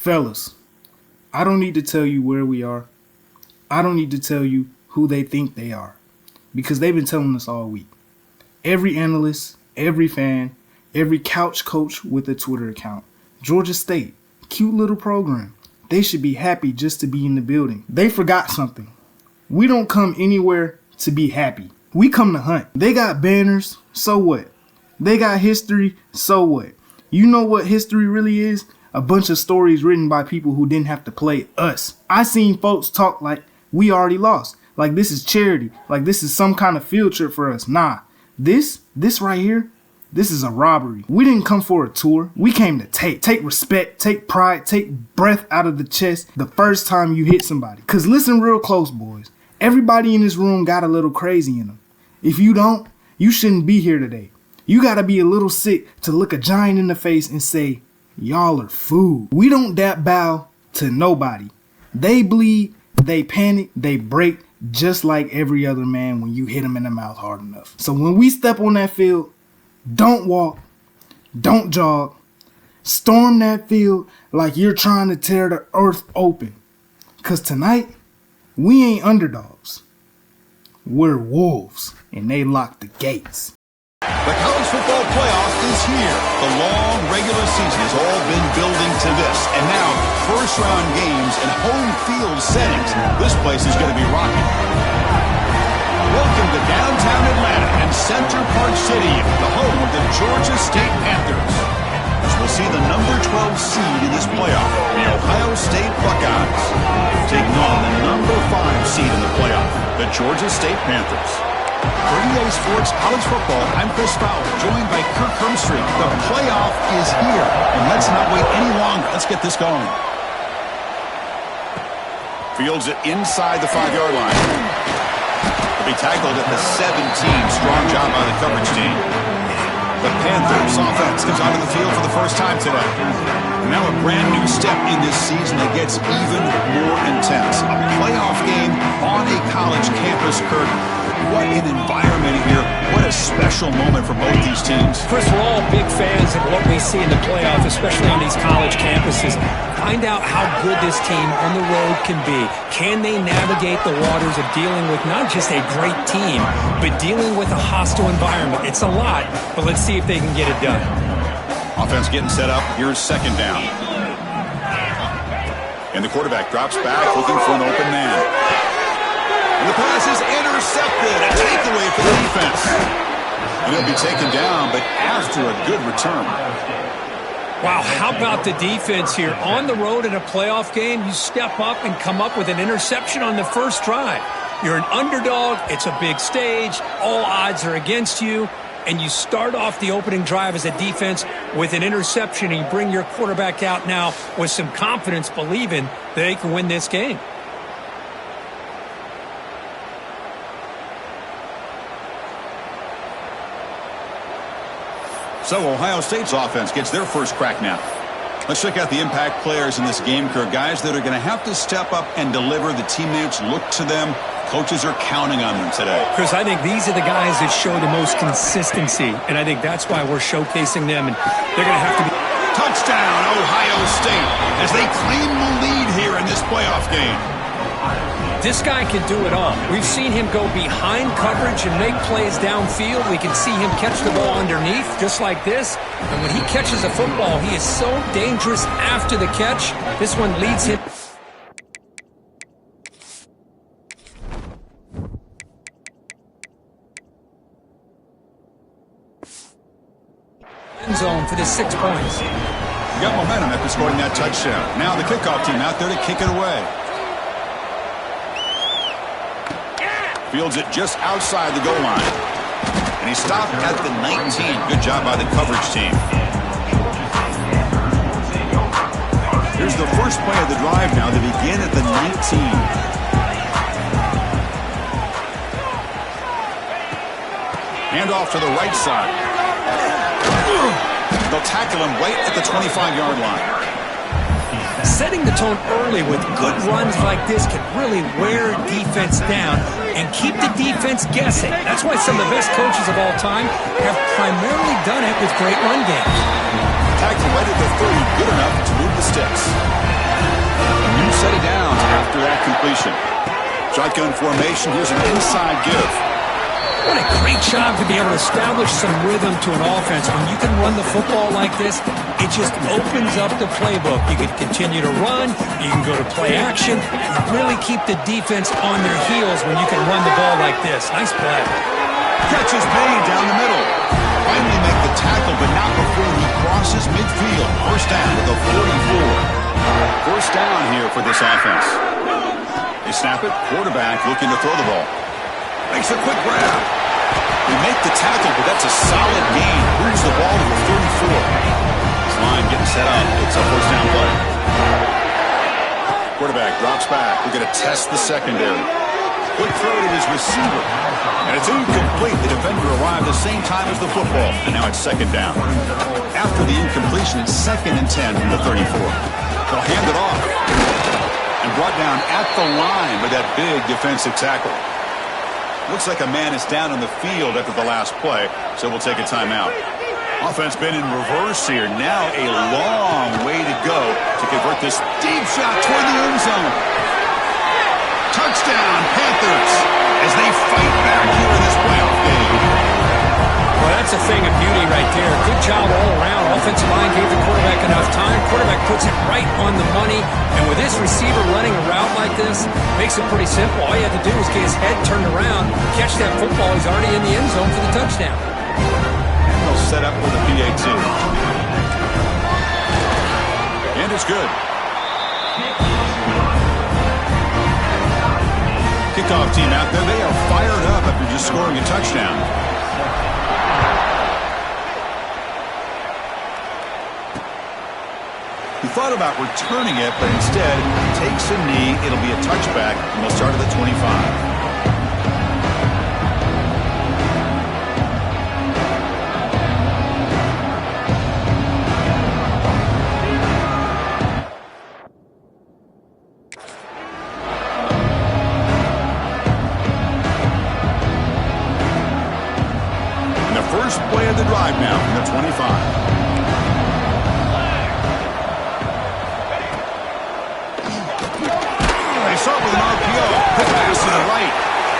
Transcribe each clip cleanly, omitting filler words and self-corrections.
Fellas, I don't need to tell you where we are. I don't need to tell you who they think they are, because they've been telling us all week. Every analyst, every fan, every couch coach with a Twitter account. Georgia State, cute little program. They should be happy just to be in the building. They forgot something. We don't come anywhere to be happy. We come to hunt. They got banners, so what? They got history, so what? You know what history really is? A bunch of stories written by people who didn't have to play us. I seen folks talk like we already lost, like this is charity, like this is some kind of field trip for us. Nah, this right here, this is a robbery. We didn't come for a tour. We came to take respect, take pride, take breath out of the chest the first time you hit somebody. Cause listen real close, boys. Everybody in this room got a little crazy in them. If you don't, you shouldn't be here today. You gotta be a little sick to look a giant in the face and say, y'all are food. We don't bow to nobody. They bleed, they panic, they break just like every other man when you hit them in the mouth hard enough. So when we step on that field, don't walk, don't jog. Storm that field like you're trying to tear the earth open. Cause tonight, we ain't underdogs. We're wolves, and they lock the gates. The college football playoff is here. The long regular season has all been building to this. And now, first-round games and home field settings. This place is going to be rocking. Welcome to downtown Atlanta and Center Park City, the home of the Georgia State Panthers. As we'll see the number 12 seed in this playoff, the Ohio State Buckeyes, taking on the number 5 seed in the playoff, the Georgia State Panthers. For EA Sports College Football, I'm Chris Fowler, joined by Kirk Hermstreet. The playoff is here, and let's not wait any longer. Let's get this going. Fields it inside the 5-yard line. He'll be tackled at the 17. Strong job by the coverage team. The Panthers offense comes onto the field for the first time today. And now a brand new step in this season that gets even more intense. A playoff game on a college campus, Kirk. What an environment here. What a special moment for both these teams. Chris, we're all big fans of what we see in the playoffs, especially on these college campuses. Find out how good this team on the road can be. Can they navigate the waters of dealing with not just a great team, but dealing with a hostile environment? It's a lot, but let's see if they can get it done. Offense getting set up. Here's second down. And the quarterback drops back looking for an open man. And the pass is intercepted. A takeaway for the defense. And he'll be taken down, but after a good return. Wow, how about the defense here? On the road in a playoff game, you step up and come up with an interception on the first drive. You're an underdog. It's a big stage. All odds are against you. And you start off the opening drive as a defense with an interception, and you bring your quarterback out now with some confidence, believing that they can win this game. So Ohio State's offense gets their first crack now. Let's check out the impact players in this game, Kirk. Guys that are going to have to step up and deliver. The teammates look to them. Coaches are counting on them today. Chris, I think these are the guys that show the most consistency, and I think that's why we're showcasing them, and they're going to have to be. Touchdown, Ohio State, as they claim the lead here in this playoff game. This guy can do it all. We've seen him go behind coverage and make plays downfield. We can see him catch the ball underneath, just like this. And when he catches a football, he is so dangerous after the catch. This one leads him. End zone for the 6 points. Got momentum after scoring that touchdown. Now the kickoff team out there to kick it away. Fields it just outside the goal line. And he stopped at the 19. Good job by the coverage team. Here's the first play of the drive now. They begin at the 19. Hand off to the right side. They'll tackle him right at the 25-yard line. Setting the tone early with good runs like this can really wear defense down and keep the defense guessing. That's why some of the best coaches of all time have primarily done it with great run games. Tackle right at the 30, good enough to move the sticks. completion. Shotgun formation. Here's an inside give. What a great job to be able to establish some rhythm to an offense. When you can run the football like this, it just opens up the playbook. You can continue to run. You can go to play action. You really keep the defense on their heels when you can run the ball like this. Nice play. Catch is made down the middle. Finally make the tackle, but not before he crosses midfield. First down to the 44. First down here for this offense. They snap it. Quarterback looking to throw the ball. Makes a quick grab. They make the tackle, but that's a solid gain. Moves the ball to the 34. This line getting set up. It's a first down play. Quarterback drops back. We're going to test the secondary. Quick throw to his receiver. And it's incomplete. The defender arrived the same time as the football. And now it's second down. After the incompletion, it's 2nd and 10 from the 34. They'll hand it off. And brought down at the line with that big defensive tackle. Looks like a man is down on the field after the last play, so we'll take a timeout. Offense been in reverse here. Now a long way to go to convert this deep shot toward the end zone. Touchdown, Panthers, as they fight back here in this playoff game. Well, that's a thing of beauty right there. Good job all around. Offensive line gave the quarterback enough time. Quarterback puts it right on the money. And with this receiver running a route like this, makes it pretty simple. All you have to do is get his head turned around, catch that football. He's already in the end zone for the touchdown. And they'll set up with a PAT. And it's good. Kickoff team out there. They are fired up after just scoring a touchdown. He thought about returning it, but instead takes a knee. It'll be a touchback, and they'll start at the 25. And the first play of the drive now from the 25. Start with an RPO. Quick pass to the right.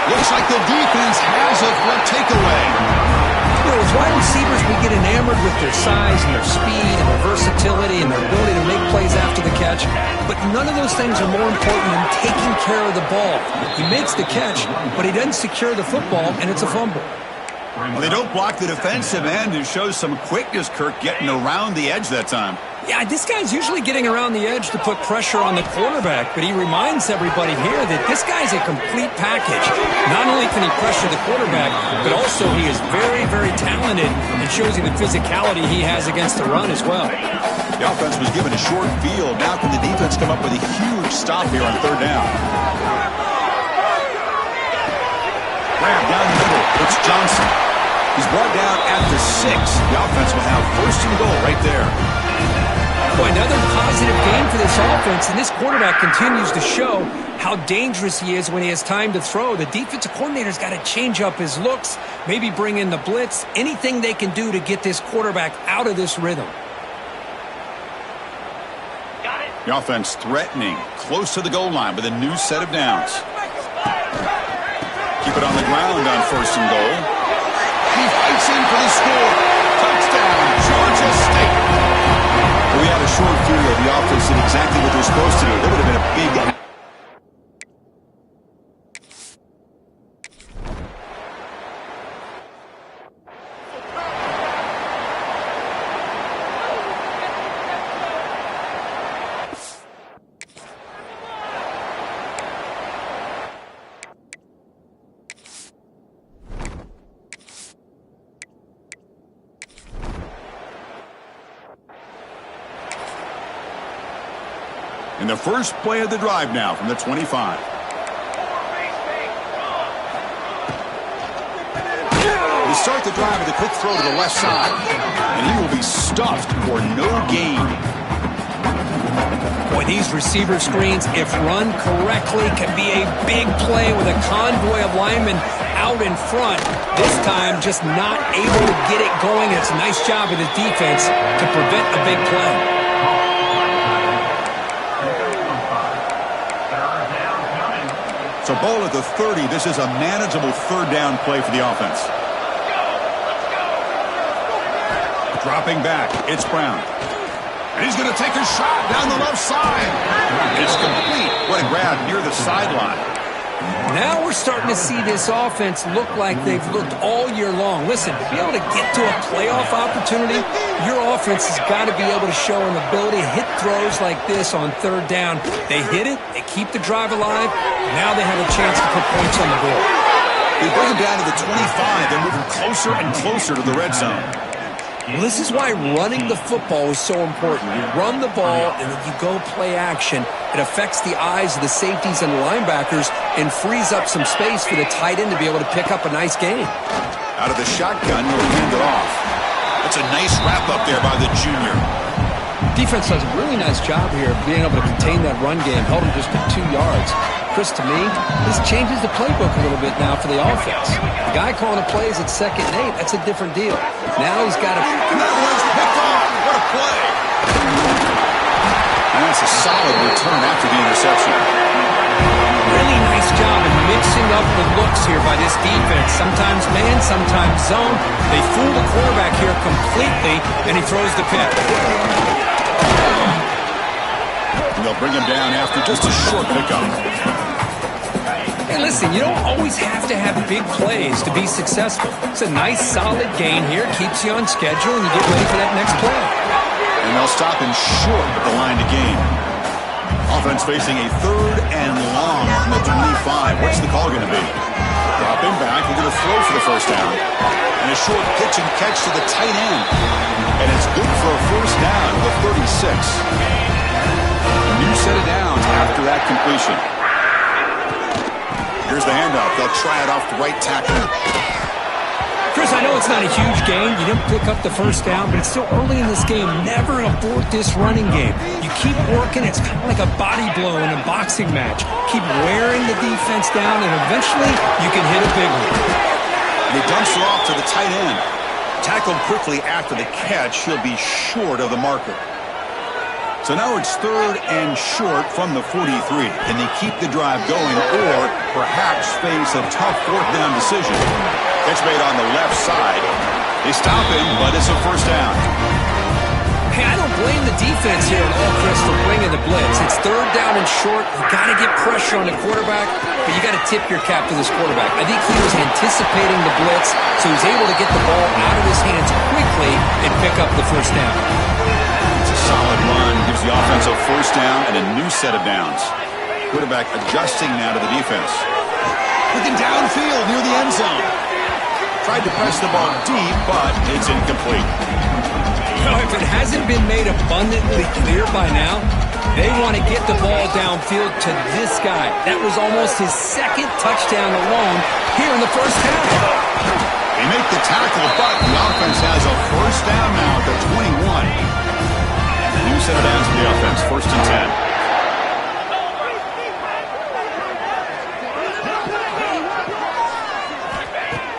Looks like the defense has a takeaway. You know, as wide receivers, we get enamored with their size and their speed and their versatility and their ability to make plays after the catch. But none of those things are more important than taking care of the ball. He makes the catch, but he doesn't secure the football, and it's a fumble. Well, they don't block the defensive end. It shows some quickness, Kirk, getting around the edge that time. Yeah, this guy's usually getting around the edge to put pressure on the quarterback, but he reminds everybody here that this guy's a complete package. Not only can he pressure the quarterback, but also he is very, very talented and shows you the physicality he has against the run as well. The offense was given a short field. Now can the defense come up with a huge stop here on third down? Grab down the middle. It's Johnson. He's brought down at the 6. The offense will have first and goal right there. Boy, another positive game for this offense, and this quarterback continues to show how dangerous he is when he has time to throw. The defensive coordinator's got to change up his looks, maybe bring in the blitz, anything they can do to get this quarterback out of this rhythm. The offense threatening, close to the goal line with a new set of downs. Keep it on the ground on first and goal. He fights in for the score. Touchdown, Georgia State. We had a short field. The offense did exactly what they're supposed to do. There would have been a big... In the first play of the drive now from the 25. They start the drive with a quick throw to the left side. And he will be stuffed for no gain. Boy, these receiver screens, if run correctly, can be a big play with a convoy of linemen out in front. This time, just not able to get it going. It's a nice job of the defense to prevent a big play. So ball at the 30. This is a manageable third down play for the offense. Dropping back. It's Brown. And he's going to take a shot down the left side. It's complete. What a grab near the sideline. Now we're starting to see this offense look like they've looked all year long. Listen, to be able to get to a playoff opportunity, your offense has got to be able to show an ability to hit throws like this on third down. They hit it, they keep the drive alive, now they have a chance to put points on the board. They bring him down to the 25. They're moving closer and closer to the red zone. Well, this is why running the football is so important. You run the ball, and then you go play action. It affects the eyes of the safeties and the linebackers and frees up some space for the tight end to be able to pick up a nice gain. Out of the shotgun, he'll hand it off. That's a nice wrap up there by the junior. Defense does a really nice job here of being able to contain that run game, held him just at 2 yards. Chris, to me, this changes the playbook a little bit now for the offense. The guy calling the plays at 2nd and 8, that's a different deal. Now he's got to... That one's picked off. What a play. And that's a solid return after the interception. Really nice job in mixing up the looks here by this defense. Sometimes man, sometimes zone. They fool the quarterback here completely, and he throws the pick. And they'll bring him down after just a short pickup. Hey, listen, you don't always have to have big plays to be successful. It's a nice, solid gain here. Keeps you on schedule, and you get ready for that next play. And they'll stop him short at the line to gain. Offense facing a 3rd and long from the 25. What's the call going to be? Dropping back. We're going to throw for the first down. And a short pitch and catch to the tight end. And it's good for a first down to the 36. A new set of downs after that completion. Here's the handoff. They'll try it off the right tackle. Chris, I know it's not a huge gain. You didn't pick up the first down, but it's still early in this game. Never abort this running game. You keep working. It's kind of like a body blow in a boxing match. Keep wearing the defense down, and eventually you can hit a big one. And he dumps it off to the tight end. Tackled quickly after the catch. He'll be short of the marker. So now it's 3rd and short from the 43. Can they keep the drive going or perhaps face a tough 4th down decision? Catch made on the left side. They stop him, but it's a first down. Hey, I don't blame the defense here at all, Chris, for bringing the blitz. It's 3rd down and short. You got to get pressure on the quarterback, but you got to tip your cap to this quarterback. I think he was anticipating the blitz, so he was able to get the ball out of his hands quickly and pick up the first down. Solid run, gives the offense a first down and a new set of downs. Quarterback adjusting now to the defense. Looking downfield near the end zone. Tried to press the ball deep, but it's incomplete. If it hasn't been made abundantly clear by now, they want to get the ball downfield to this guy. That was almost his 2nd touchdown alone here in the first half. They make the tackle, but the offense has a first down now at the 21. New set of downs for the offense, 1st and 10.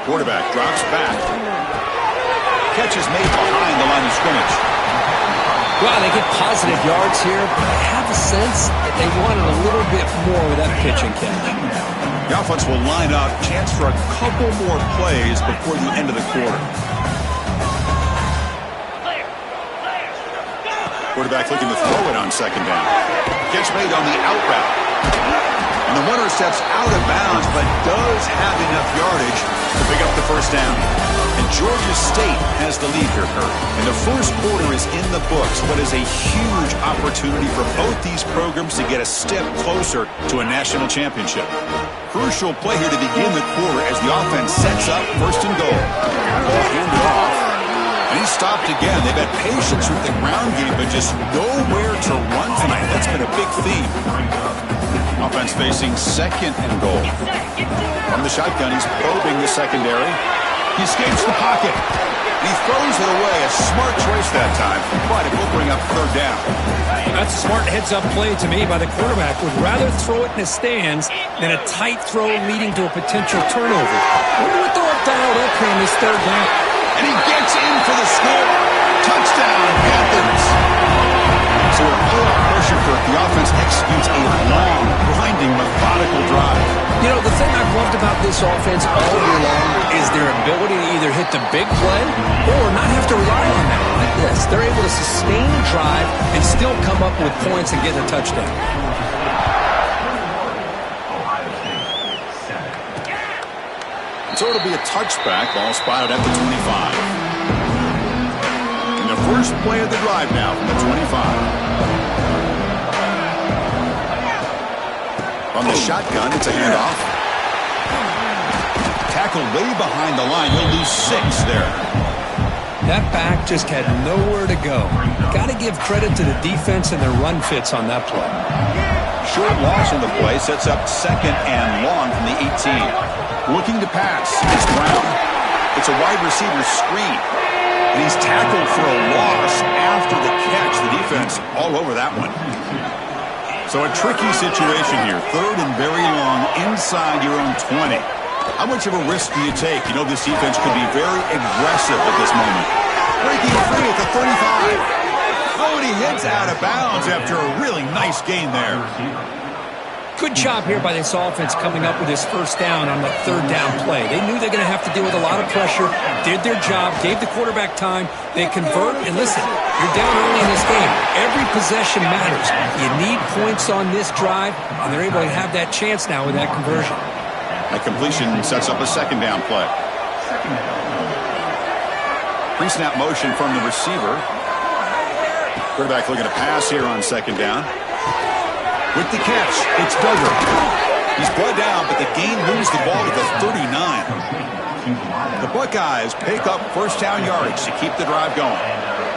Quarterback drops back. Catch is made behind the line of scrimmage. Wow, they get positive yards here, but I have a sense that they wanted a little bit more with that pitch and catch. The offense will line up, chance for a couple more plays before the end of the quarter. Quarterback looking to throw it on 2nd down. Catch made on the out route. And the runner steps out of bounds, but does have enough yardage to pick up the first down. And Georgia State has the lead here, Kurt. And the first quarter is in the books. What is a huge opportunity for both these programs to get a step closer to a national championship. Crucial play here to begin the quarter as the offense sets up 1st and goal. Ball handed off. And he stopped again. They've had patience with the ground game, but just nowhere to run tonight. That's been a big theme. Offense facing 2nd and goal. From the shotgun, he's probing the secondary. He escapes the pocket. He throws it away. A smart choice that time, but it will bring up 3rd down. That's a smart heads-up play to me by the quarterback. Would rather throw it in the stands than a tight throw leading to a potential turnover. Wonder what they'll have dialed up here in this 3rd down. And he gets in for the score. Touchdown, Panthers. So with playoff pressure, the offense executes a long, grinding, methodical drive. loved about this offense all year long is their ability to either hit the big play or not have to rely on that. Like this, they're able to sustain a drive and still come up with points and get a touchdown. So it'll be a touchback, ball spotted at the 25. And the first play of the drive now from the 25. From the shotgun, it's a handoff. Tackle way behind the line. He'll lose 6 there. That back just had nowhere to go. Got to give credit to the defense and their run fits on that play. Short loss on the play sets up 2nd and long from the 18. Looking to pass. It's Brown. It's a wide receiver screen. And he's tackled for a loss after the catch. The defense all over that one. So a tricky situation here. 3rd and very long inside your own 20. How much of a risk do you take? You know this defense could be very aggressive at this moment. Breaking free at the 35. Oh, and he hits out of bounds after a really nice gain there. Good job here by this offense coming up with this first down on the 3rd down play. They knew they're going to have to deal with a lot of pressure, did their job, gave the quarterback time, they convert, and listen, you're down early in this game. Every possession matters. You need points on this drive, and they're able to have that chance now with that conversion. That completion sets up a 2nd down play. Pre-snap motion from the receiver. Quarterback looking to pass here on 2nd down. With the catch, it's Duggar. He's brought down, but the gain moves the ball to the 39. The Buckeyes pick up first down yardage to keep the drive going.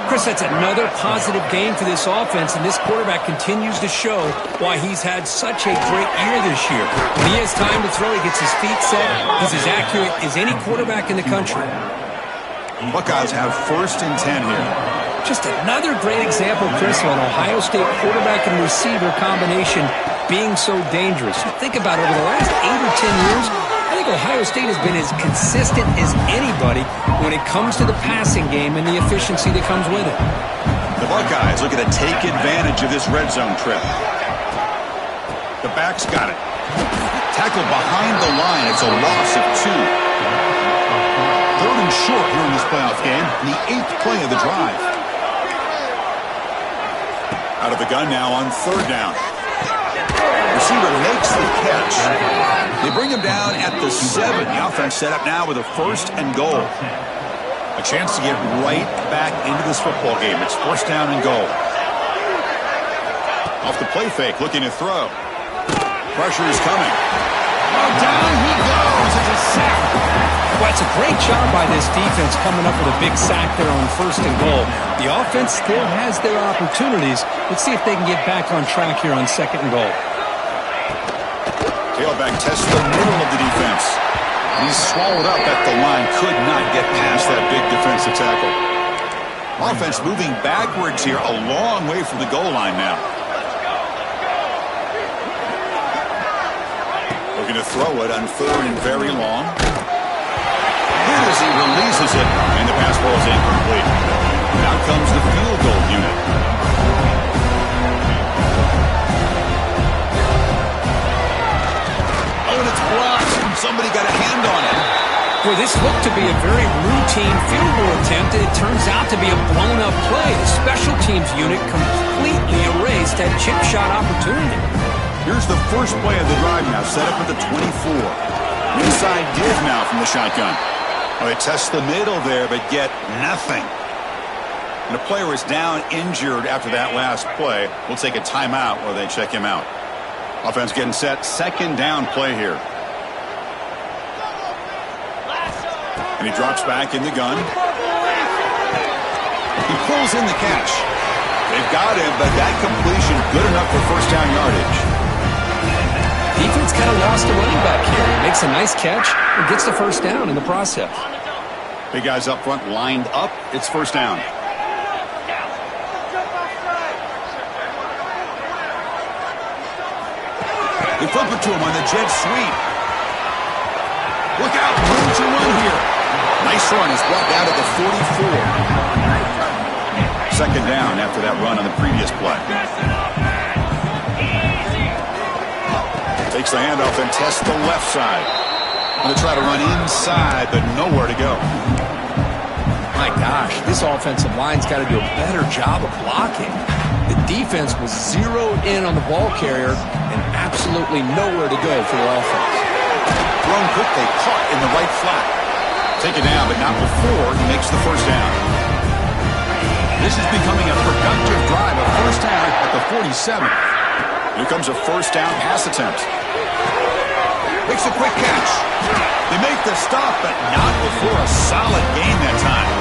Chris, that's another positive game for this offense, and this quarterback continues to show why he's had such a great year this year. When he has time to throw, he gets his feet set. He's as accurate as any quarterback in the country. Buckeyes have 1st and 10 here. Just another great example, Chris, of an Ohio State quarterback and receiver combination being so dangerous. You think about it, over the last 8 or 10 years, I think Ohio State has been as consistent as anybody when it comes to the passing game and the efficiency that comes with it. The Buckeyes looking to take advantage of this red zone trip. The back's got it. Tackle behind the line. It's a loss of 2. 3rd and short here in this playoff game. The 8th play of the drive. Out of the gun now on 3rd down. Receiver makes the catch. They bring him down at the 7. The offense set up now with a 1st and goal. A chance to get right back into this football game. It's 1st down and goal. Off the play fake, looking to throw. Pressure is coming. Oh, down he goes. It's a sack. Well, it's a great job by this defense coming up with a big sack there on 1st and goal. The offense still has their opportunities. Let's see if they can get back on track here on 2nd and goal. Tailback tests the middle of the defense. He's swallowed up at the line. Could not get past that big defensive tackle. Offense moving backwards here, a long way from the goal line now. Looking to throw it on 3rd and very long. Hit as he releases it, and the pass ball is incomplete. Now comes the field goal unit. Oh, and it's blocked. Somebody got a hand on it. Boy, this looked to be a very routine field goal attempt, and it turns out to be a blown-up play. The special teams unit completely erased that chip shot opportunity. Here's the first play of the drive now, set up at the 24. Inside give now from the shotgun. Well, they test the middle there, but get nothing. And the player is down injured after that last play. We'll take a timeout while they check him out. Offense getting set. 2nd down play here. And he drops back in the gun. He pulls in the catch. They've got him, but that completion good enough for 1st down yardage. Defense kind of lost a running back here. Makes a nice catch and gets the 1st down in the process. Big guys up front lined up. It's 1st down. They flip it to him on the jet sweep. Look out, room to run here. Nice run. He's brought down to the 44. 2nd down after that run on the previous play. Takes the handoff and tests the left side. Going to try to run inside, but nowhere to go. My gosh, this offensive line's got to do a better job of blocking. The defense was zeroed in on the ball carrier and absolutely nowhere to go for the offense. Thrown quickly, caught in the right flat. Taken down, but not before he makes the first down. This is becoming a productive drive, a first down at the 47. Here comes a first down pass attempt. Makes a quick catch. They make the stop, but not before a solid gain that time.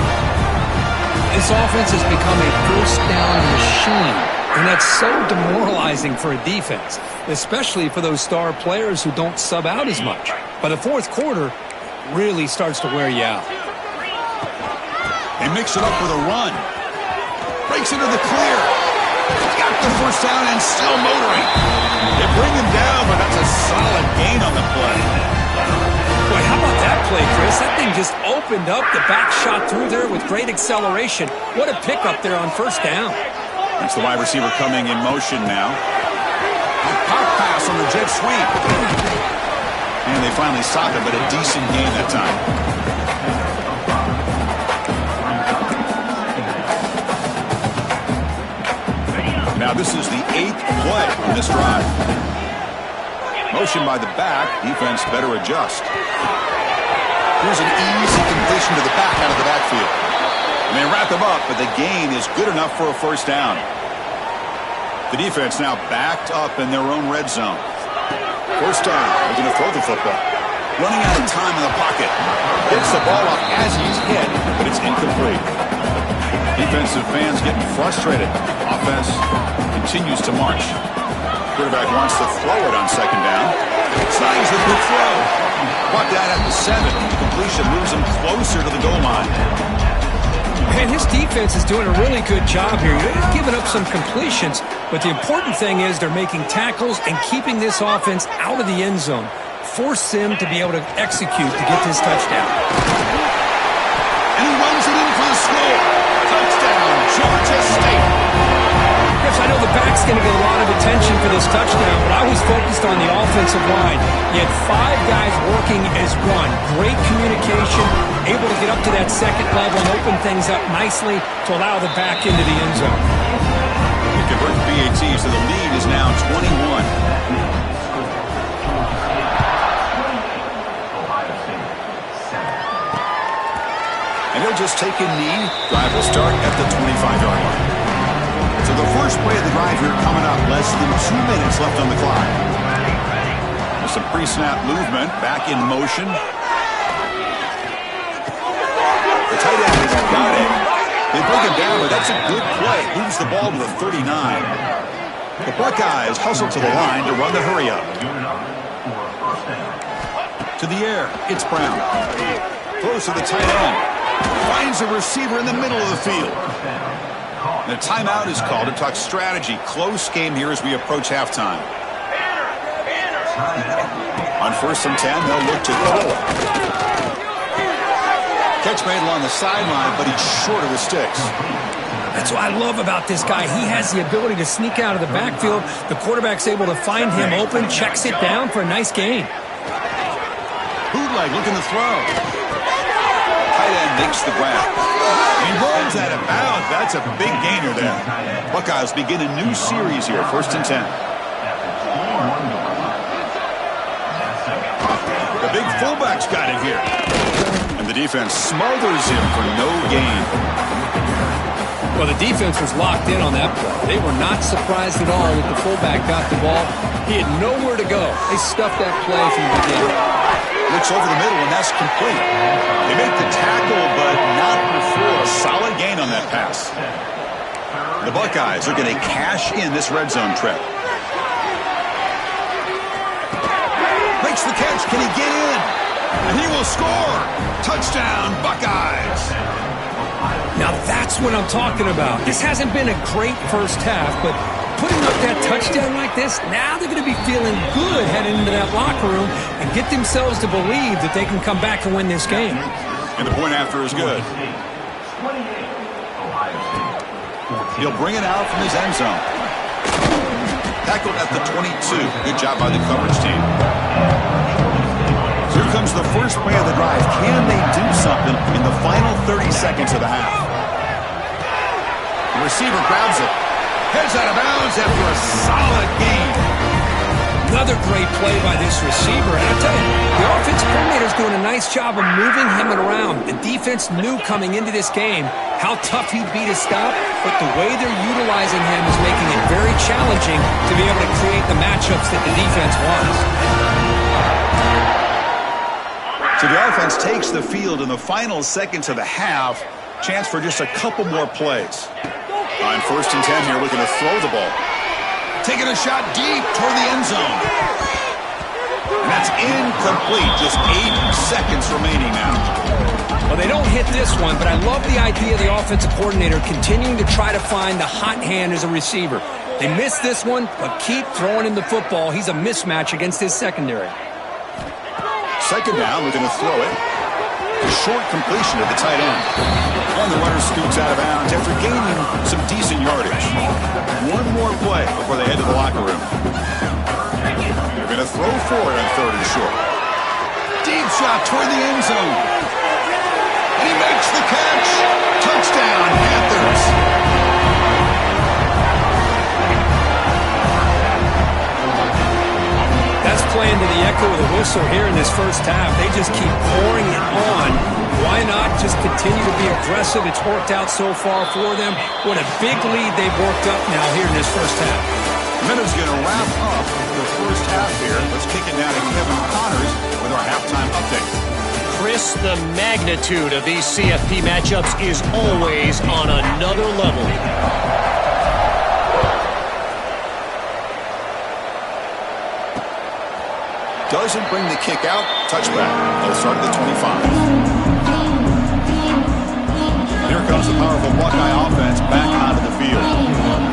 This offense has become a first down machine, and that's so demoralizing for a defense, especially for those star players who don't sub out as much. By the fourth quarter, really starts to wear you out. They mix it up with a run. Breaks into the clear. Got the first down and still motoring. They bring him down, but that's a solid gain on the play. Boy, how about that play, Chris? That thing just opened up. The back shot through there with great acceleration. What a pickup there on first down. That's the wide receiver coming in motion now. A pop pass on the jet sweep. And they finally stop it, but a decent gain that time. Now this is the 8th play on this drive. Motion by the back. Defense better adjust. Here's an easy completion to the back out of the backfield. And they wrap him up, but the gain is good enough for a first down. The defense now backed up in their own red zone. First down. They're going to throw the football. Running out of time in the pocket. Gets the ball off as he's hit, but it's incomplete. Defensive fans getting frustrated. Offense continues to march. Quarterback wants to throw it on second down. Signs the good throw. Brought down at the 7. The completion moves him closer to the goal line. Man, his defense is doing a really good job here. They're giving up some completions, but the important thing is they're making tackles and keeping this offense out of the end zone. Force him to be able to execute to get this touchdown. And he runs it in for the score. Touchdown, Georgia State. Chris, I know the back's going to get a lot of attention for this touchdown, but I was focused on the offensive line. You had 5 guys working as one. Great communication, able to get up to that second level and open things up nicely to allow the back into the end zone. They convert the PAT, so the lead is now 21. And he'll just take a knee. Drive will start at the 25-yard line. So the first play of the drive here coming up, less than 2 minutes left on the clock. There's some pre-snap movement, back in motion. The tight end has got it. They bring him down, but that's a good play. Moves the ball to the 39. The Buckeyes hustle to the line to run the hurry up. To the air, it's Brown. Throws to the tight end. Finds a receiver in the middle of the field. And a timeout is called to talk strategy. Close game here as we approach halftime. On 1st and 10, they'll look to Cole. Catch made along the sideline, but he's short of the sticks. That's what I love about this guy. He has the ability to sneak out of the backfield. The quarterback's able to find him open, checks it down for a nice gain. Bootleg looking to throw. Tight end makes the grab. He rolls out of bounds. That's a big gainer there. Buckeyes begin a new series here, 1st and 10. The big fullback's got it here. And the defense smothers him for no gain. Well, the defense was locked in on that play. They were not surprised at all that the fullback got the ball. He had nowhere to go. They stuffed that play from the beginning. Looks over the middle, and that's complete. They make the tackle, but not before a solid gain on that pass. The Buckeyes are going to cash in this red zone trip. Makes the catch. Can he get in? And he will score. Touchdown, Buckeyes. Now that's what I'm talking about. This hasn't been a great first half, but putting up that touchdown like this, now they're going to be feeling good heading into that locker room and get themselves to believe that they can come back and win this game. And the point after is good. He'll bring it out from his end zone. Tackled at the 22. Good job by the coverage team. Here comes the first play of the drive. Can they do something in the final 30 seconds of the half? The receiver grabs it. Heads out of bounds after a solid gain. Another great play by this receiver. And I tell you, the offensive coordinator is doing a nice job of moving him around. The defense knew coming into this game how tough he'd be to stop, but the way they're utilizing him is making it very challenging to be able to create the matchups that the defense wants. So the offense takes the field in the final seconds of the half. Chance for just a couple more plays. On 1st and 10 here, looking to throw the ball. Taking a shot deep toward the end zone. And that's incomplete. Just 8 seconds remaining now. Well, they don't hit this one, but I love the idea of the offensive coordinator continuing to try to find the hot hand as a receiver. They missed this one, but keep throwing him the football. He's a mismatch against his secondary. 2nd down, looking to throw it. A short completion to the tight end. And the runner scoots out of bounds after gaining some decent yardage. One more play before they head to the locker room. They're going to throw for it on 3rd and short. Deep shot toward the end zone. And he makes the catch. Touchdown, Panthers. That's playing to the echo of the whistle here in this first half. They just keep pouring it on. Why not just continue to be aggressive? It's worked out so far for them. What a big lead they've worked up now here in this first half. Minute's going to wrap up the first half here. Let's kick it down to Kevin Connors with our halftime update. Chris, the magnitude of these CFP matchups is always on another level. Doesn't bring the kick out. Touchback. They'll start at the 25. Here comes the powerful Buckeye offense back onto the field.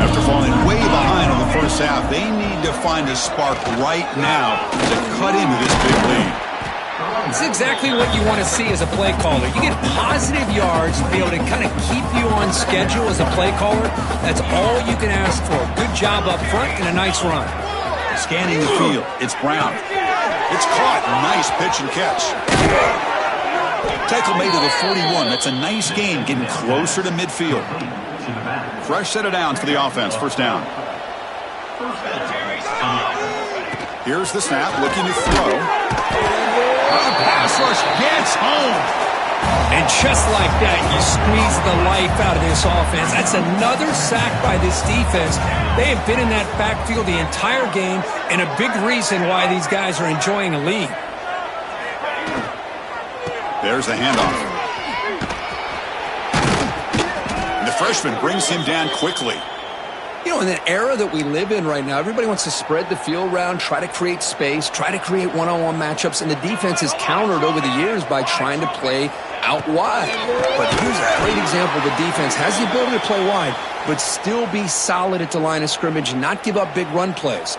After falling way behind in the first half, they need to find a spark right now to cut into this big lead. It's exactly what you want to see as a play caller. You get positive yards to be able to kind of keep you on schedule as a play caller. That's all you can ask for. Good job up front and a nice run. Scanning the field. It's Brown. It's caught. Nice pitch and catch. Tackle made to the 41. That's a nice gain, getting closer to midfield. Fresh set of downs for the offense. 1st down. Here's the snap, looking to throw. The pass rush gets home. And just like that, you squeeze the life out of this offense. That's another sack by this defense. They have been in that backfield the entire game, and a big reason why these guys are enjoying a lead. There's the handoff. And the freshman brings him down quickly. You know, in the era that we live in right now, everybody wants to spread the field around, try to create space, try to create one-on-one matchups, and the defense has countered over the years by trying to play out wide. But here's a great example. The defense has the ability to play wide, but still be solid at the line of scrimmage and not give up big run plays.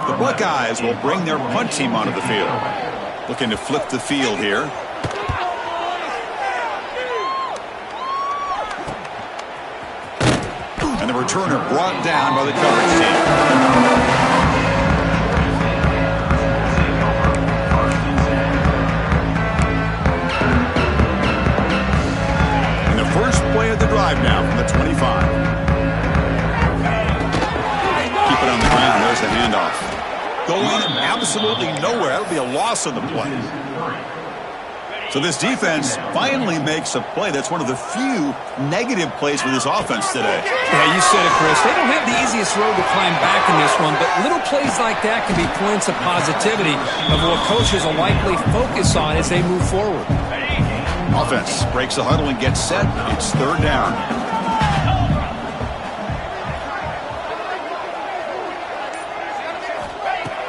The Buckeyes will bring their punt team onto the field. Looking to flip the field here. And the returner brought down by the coverage team. And the first play of the drive now from the 25. Keep it on the ground. There's the handoff. Going absolutely nowhere. That'll be a loss on the play. So this defense finally makes a play. That's one of the few negative plays for this offense today. Yeah, you said it, Chris. They don't have the easiest road to climb back in this one, but little plays like that can be points of positivity of what coaches will likely focus on as they move forward. Offense breaks the huddle and gets set. It's 3rd down.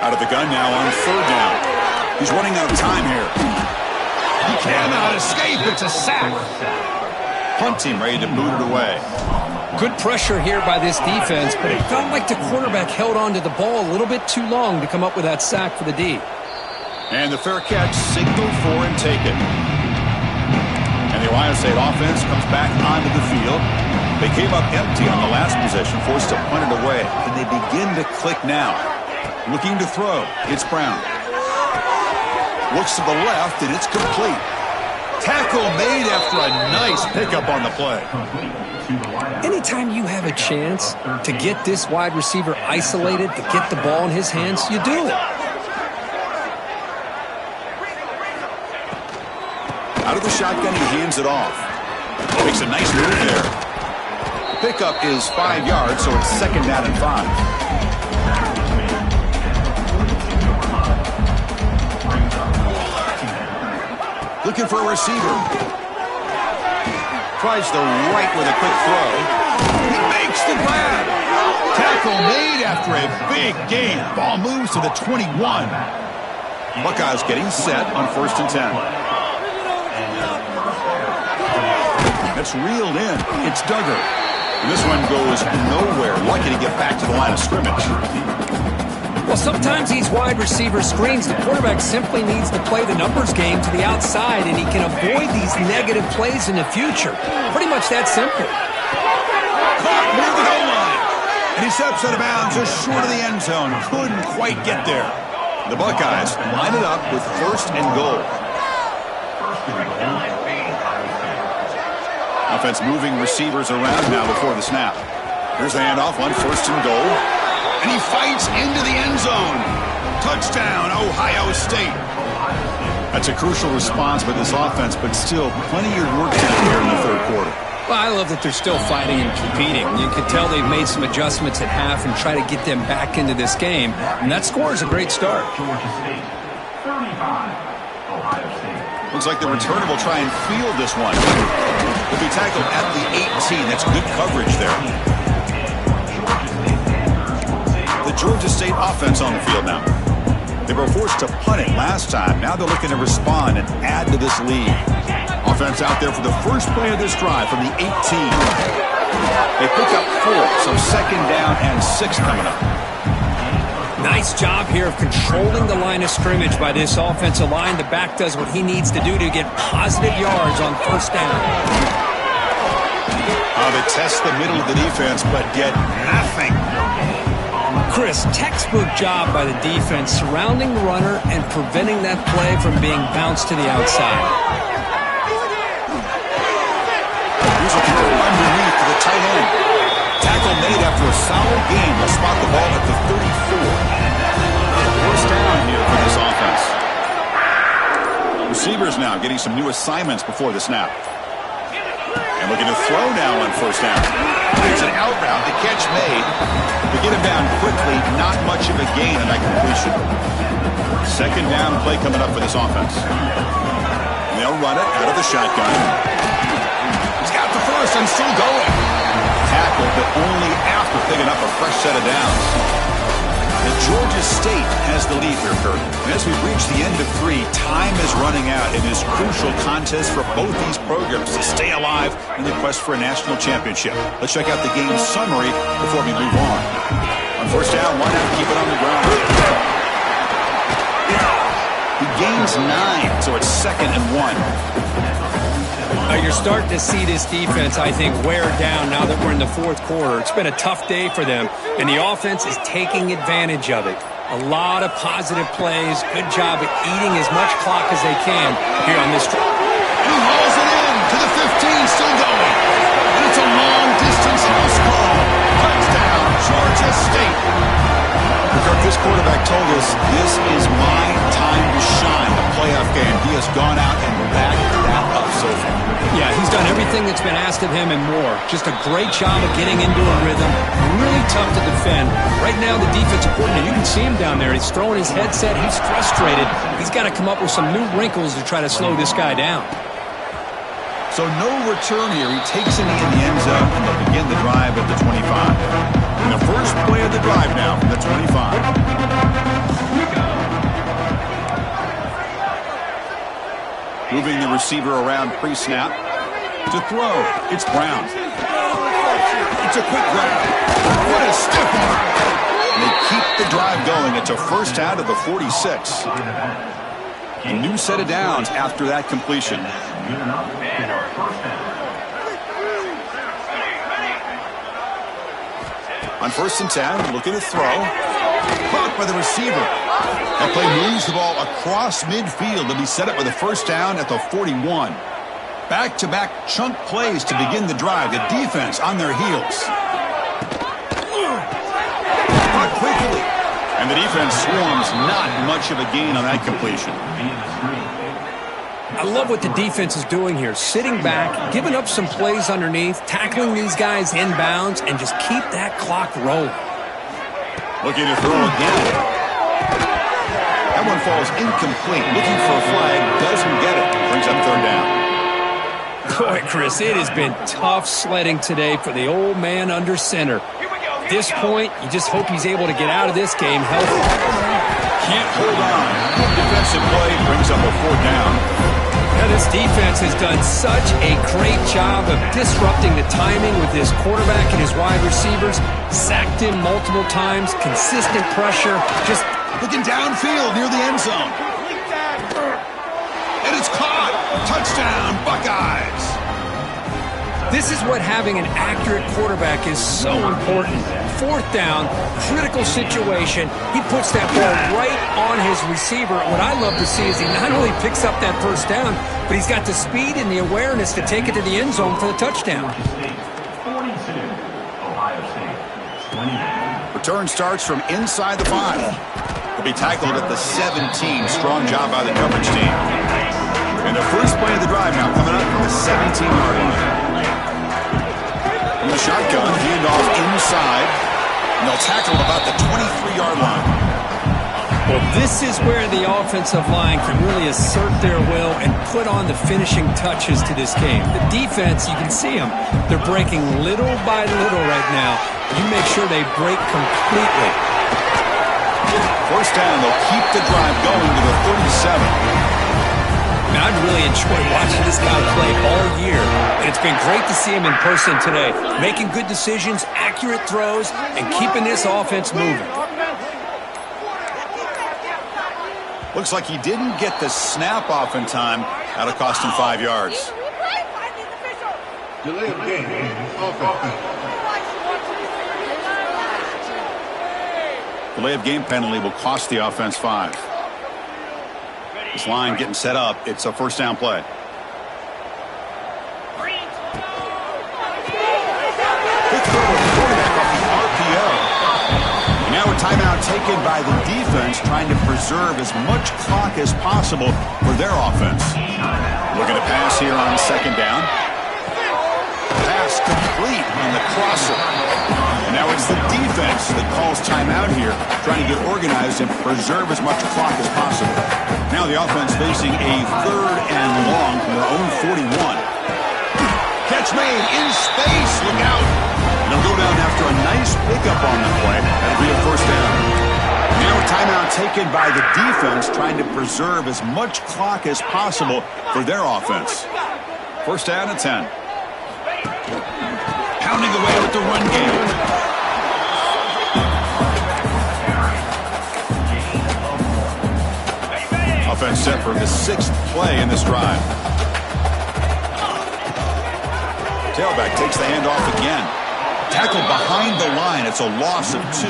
Out of the gun now on 3rd down. He's running out of time here. He cannot escape. It's a sack. Punt team ready to boot it away. Good pressure here by this defense, but it felt like the quarterback held on to the ball a little bit too long to come up with that sack for the D. And the fair catch, signal for and take it. And the Ohio State offense comes back onto the field. They came up empty on the last possession, forced to punt it away. And they begin to click now. Looking to throw. It's Brown. Looks to the left, and it's complete. Tackle made after a nice pickup on the play. Anytime you have a chance to get this wide receiver isolated, to get the ball in his hands, you do it. Out of the shotgun, he hands it off. Makes a nice move there. Pickup is 5 yards, so it's second down and 5. Looking for a receiver. Tries the right with a quick throw. He makes the grab. Tackle made after a big gain. Ball moves to the 21. Buckeyes getting set on 1st and 10. That's reeled in. It's Duggar. And this one goes nowhere. Lucky to get back to the line of scrimmage. Well, sometimes these wide receiver screens, the quarterback simply needs to play the numbers game to the outside, and he can avoid these negative plays in the future. Pretty much that simple. Caught near the goal line. And he steps out of bounds just short of the end zone. Couldn't quite get there. The Buckeyes line it up with 1st and goal. Offense moving receivers around now before the snap. Here's the handoff on 1st and goal. And he fights into the end zone. Touchdown, Ohio State. That's a crucial response by this offense, but still plenty of work to do here in the 3rd quarter. Well, I love that they're still fighting and competing. You can tell they've made some adjustments at half and try to get them back into this game. And that score is a great start. Georgia State, 35, Ohio State. Looks like the returner will try and field this one. Will be tackled at the 18. That's good coverage there. The Georgia State offense on the field now. They were forced to punt it last time. Now they're looking to respond and add to this lead. Offense out there for the first play of this drive from the 18. They pick up 4, so second down and 6 coming up. Nice job here of controlling the line of scrimmage by this offensive line. The back does what he needs to do to get positive yards on 1st down. They test the middle of the defense, but get nothing. Chris, textbook job by the defense surrounding the runner and preventing that play from being bounced to the outside. Here's a throw underneath to the tight end. Tackle made after a solid game. They'll spot the ball at the 34. 1st down here for this offense. Receivers now getting some new assignments before the snap. And looking to throw now on 1st down. It's an out route. The catch made. They get him down quickly. Not much of a gain on that completion. Second down play coming up for this offense. And they'll run it out of the shotgun. He's got the first and still going. Tackle, but only after picking up a fresh set of downs. And Georgia State has the lead here, Kurt. And as we reach the end of 3, time is running out in this crucial contest for both these programs to stay alive in the quest for a national championship. Let's check out the game summary before we move on. On 1st down, why not keep it on the ground? He gains 9, so it's 2nd and 1. You're starting to see this defense, I think, wear down now that we're in the 4th quarter. It's been a tough day for them, and the offense is taking advantage of it. A lot of positive plays. Good job at eating as much clock as they can here on this drive. He hauls it in to the 15, still going. And it's a long-distance house call. Touchdown, Georgia State. Kirk, this quarterback told us this is my time to shine, a playoff game. He has gone out and backed that up so far. Yeah, he's done everything that's been asked of him and more. Just a great job of getting into a rhythm. Really tough to defend. Right now, the defensive coordinator, you can see him down there. He's throwing his headset. He's frustrated. He's got to come up with some new wrinkles to try to slow this guy down. So no return here. He takes it in the end zone, and they'll begin the drive at the 25. And the first play of the drive now from the 25. Moving the receiver around pre-snap. To throw, it's Brown. It's a quick grab. What a stiff arm. And they keep the drive going. It's a 1st out of the 46. A new set of downs after that completion. On 1st and 10, looking to throw. Caught by the receiver. That play moves the ball across midfield to be set up with a first down at the 41. Back-to-back chunk plays to begin the drive. The defense on their heels. Caught quickly. And the defense swarms. Not much of a gain on that completion. I love what the defense is doing here. Sitting back, giving up some plays underneath, tackling these guys inbounds, and just keep that clock rolling. Looking to throw again. That one falls incomplete. Looking for a flag. Doesn't get it. Brings up 3rd down. Boy, Chris, it has been tough sledding today for the old man under center. At this point, you just hope he's able to get out of this game healthy. Can't hold on. Good defensive play. Brings up a 4th down. Now, this defense has done such a great job of disrupting the timing with his quarterback and his wide receivers. Sacked him multiple times, consistent pressure. Just looking downfield near the end zone. And it's caught. Touchdown, Buckeyes. This is what having an accurate quarterback is so important. 4th down, critical situation. He puts that ball right on his receiver. What I love to see is he not only picks up that first down, but he's got the speed and the awareness to take it to the end zone for the touchdown. 42, Ohio State. Return starts from inside the 5. He'll be tackled at the 17. Strong job by the coverage team. And the first play of the drive now coming up from the 17-yard line. From the shotgun, handoff inside. And they'll tackle about the 23-yard line. Well, this is where the offensive line can really assert their will and put on the finishing touches to this game. The defense, you can see them. They're breaking little by little right now. You make sure they break completely. First down, they'll keep the drive going to the 37. Now, I've really enjoyed watching this guy play all year, and it's been great to see him in person today, making good decisions, accurate throws, and keeping this offense moving. Looks like he didn't get the snap off in time. That'll cost him 5 yards. Delay of game. Offense. Delay of game penalty will cost the offense 5. This line getting set up. It's a first down play. Quick throw to the quarterback off the RPO. And now a timeout taken by the defense, trying to preserve as much clock as possible for their offense. Looking to pass here on 2nd down. Pass complete on the crosser. And now it's the defense that calls timeout here, trying to get organized and preserve as much clock as possible. Now the offense facing a 3rd and long from their own 41. Catch made in space. Look out. And they'll go down after a nice pickup on the play. That'll be a first down. Now a timeout taken by the defense, trying to preserve as much clock as possible for their offense. First down at 10. Pounding away with the run game. Offense set for the 6th play in this drive. Tailback takes the handoff again. Tackled behind the line. It's a loss of 2.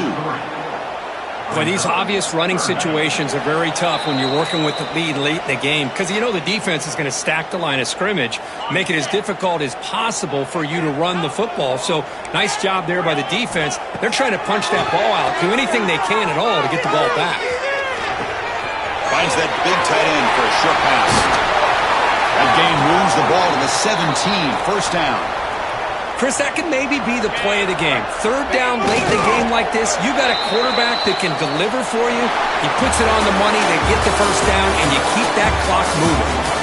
But these obvious running situations are very tough when you're working with the lead late in the game, because you know the defense is going to stack the line of scrimmage, make it as difficult as possible for you to run the football. So nice job there by the defense. They're trying to punch that ball out, do anything they can at all to get the ball back. Finds that big tight end for a short pass. That gain moves the ball to the 17. First down. Chris, that could maybe be the play of the game. 3rd down late in the game like this, you got a quarterback that can deliver for you. He puts it on the money, they get the first down, and you keep that clock moving.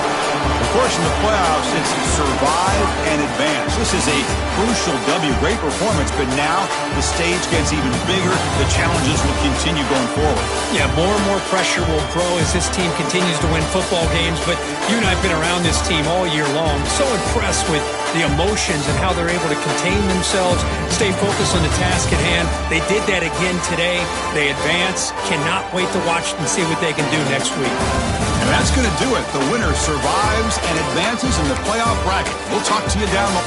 Of course, in the playoffs, it's survive and advance. This is a crucial W. Great performance, but now the stage gets even bigger. The challenges will continue going forward. Yeah, more and more pressure will grow as this team continues to win football games, but you and I have been around this team all year long. So impressed with the emotions and how they're able to contain themselves, stay focused on the task at hand. They did that again today. They advance. Cannot wait to watch and see what they can do next week. And that's going to do it. The winner survives and advances in the playoff bracket. We'll talk to you down the